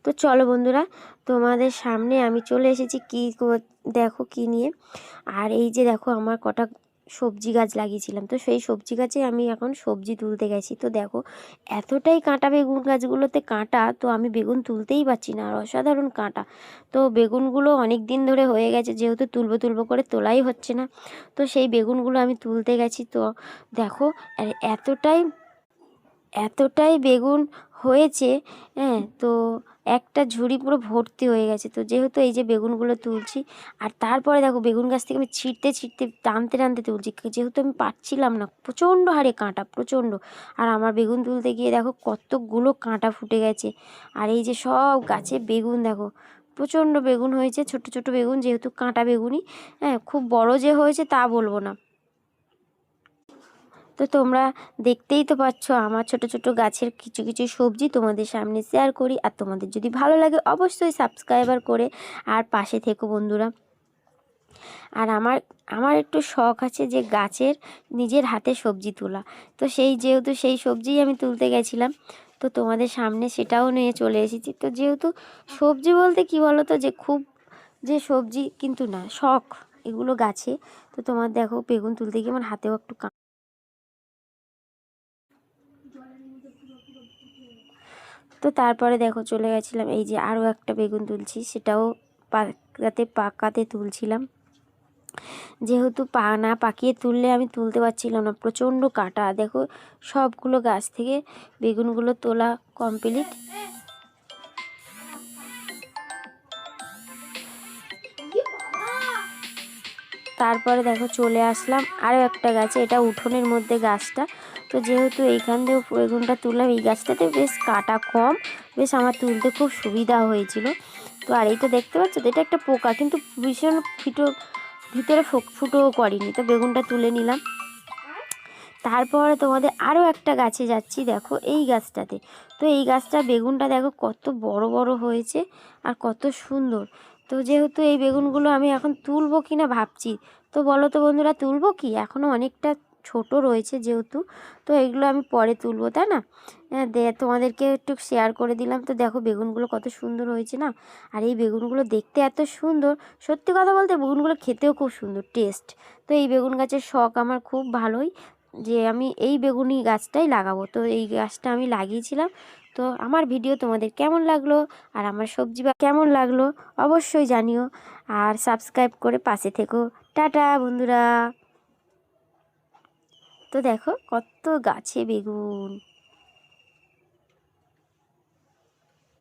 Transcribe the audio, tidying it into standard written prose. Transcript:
তো চলো বন্ধুরা, তোমাদের সামনে আমি চলে এসেছি দেখো কি নিয়ে। আর এই যে দেখো আমার কটা সবজি গাছ লাগিয়েছিলাম, তো সেই সবজি গাছে আমি এখন সবজি তুলতে গেছি। তো দেখো এতটাই কাঁটা বেগুন গাছগুলোতে কাঁটা, তো আমি বেগুন তুলতেই পারছি না, আর অসাধারণ কাঁটা। তো বেগুনগুলো অনেক দিন ধরে হয়ে গেছে, যেহেতু তুলবো তুলবো করে তোলাই হচ্ছে না, তো সেই বেগুনগুলো আমি তুলতে গেছি। তো দেখো আর এতটাই বেগুন হয়েছে, হ্যাঁ। তো একটা ঝুড়ি পুরো ভর্তি হয়ে গেছে। তো যেহেতু এই যে বেগুনগুলো তুলছি, আর তারপরে দেখো বেগুন গাছ থেকে আমি ছিঁড়তে ছিঁড়তে টানতে টানতে তুলছি, যেহেতু আমি পারছিলাম না, প্রচণ্ড হারে কাঁটা, প্রচণ্ড। আর আমার বেগুন তুলতে গিয়ে দেখো কতগুলো কাঁটা ফুটে গেছে। আর এই যে সব গাছে বেগুন দেখো, প্রচণ্ড বেগুন হয়েছে, ছোট ছোট বেগুন, যেহেতু কাঁটা বেগুনই, হ্যাঁ। খুব বড় যে হয়েছে তা বলবো না। তো তোমরা দেখতেই তো পাচ্ছ আমার ছোট ছোট গাছের কিছু কিছু সবজি তোমাদের সামনে শেয়ার করি। আর তোমাদের যদি ভালো লাগে অবশ্যই সাবস্ক্রাইবার করে আর পাশে থেকো বন্ধুরা। আর আমার আমার একটু শখ আছে যে গাছের নিজের হাতে সবজি তোলা। তো যেহেতু সেই সবজিই আমি তুলতে গেছিলাম, তো তোমাদের সামনে সেটাও নিয়ে চলে এসেছি। তো যেহেতু সবজি বলতে কি বলো তো, যে খুব যে সবজি কিন্তু না, শখ এগুলো গাছে। তো তোমার দেখো বেগুন তুলতে গিয়ে আমার হাতেও একটু তো তারপরে দেখো চলে গেছিলাম, এই যে আরও একটা বেগুন তুলছি, সেটাও পাকাতে তুলছিলাম। যেহেতু না পাকিয়ে তুললে আমি তুলতে পারছিলাম না, প্রচণ্ড কাটা। দেখো সবগুলো গাছ থেকে বেগুনগুলো তোলা কমপ্লিট। তারপরে দেখো চলে আসলাম আরও একটা গাছে, এটা উঠোনের মধ্যে গাছটা। তো যেহেতু এইখান দিয়ে বেগুনটা তুললাম, এই গাছটাতে বেশ কাটা কম, বেশ আমার তুলতে খুব সুবিধা হয়েছিল। তো আর এইটা দেখতে পাচ্ছ তো, এটা একটা পোকা, কিন্তু ভীষণ ভিতরে ফুটোও করেনি। তো বেগুনটা তুলে নিলাম। তারপরে তোমাদের আরও একটা গাছে যাচ্ছি, দেখো এই গাছটাতে। তো এই গাছটা বেগুনটা দেখো কত বড় বড় হয়েছে আর কত সুন্দর। তো যেহেতু এই বেগুনগুলো আমি এখন তুলবো কি না ভাবছি। তো বলো তো বন্ধুরা, তুলবো কি? এখনও অনেকটা ছোট রয়েছে যেহেতু, তো এগুলো আমি পরে তুলবো, তাই না? তোমাদেরকে একটু শেয়ার করে দিলাম। তো দেখো বেগুনগুলো কত সুন্দর হয়েছে না। আর এই বেগুনগুলো দেখতে এত সুন্দর, সত্যি কথা বলতে বেগুনগুলো খেতেও খুব সুন্দর টেস্ট। তো এই বেগুন গাছের শখ আমার খুব ভালোই, যে আমি এই বেগুনি গাছটাই লাগাবো। তো এই গাছটা আমি লাগিয়েছিলাম। তো আমার ভিডিও তোমাদের কেমন লাগলো আর আমার সবজি বা কেমন লাগলো অবশ্যই জানিও, আর সাবস্ক্রাইব করে পাশে থেকো। টাটা বন্ধুরা। তো দেখো কত গাছে বেগুন।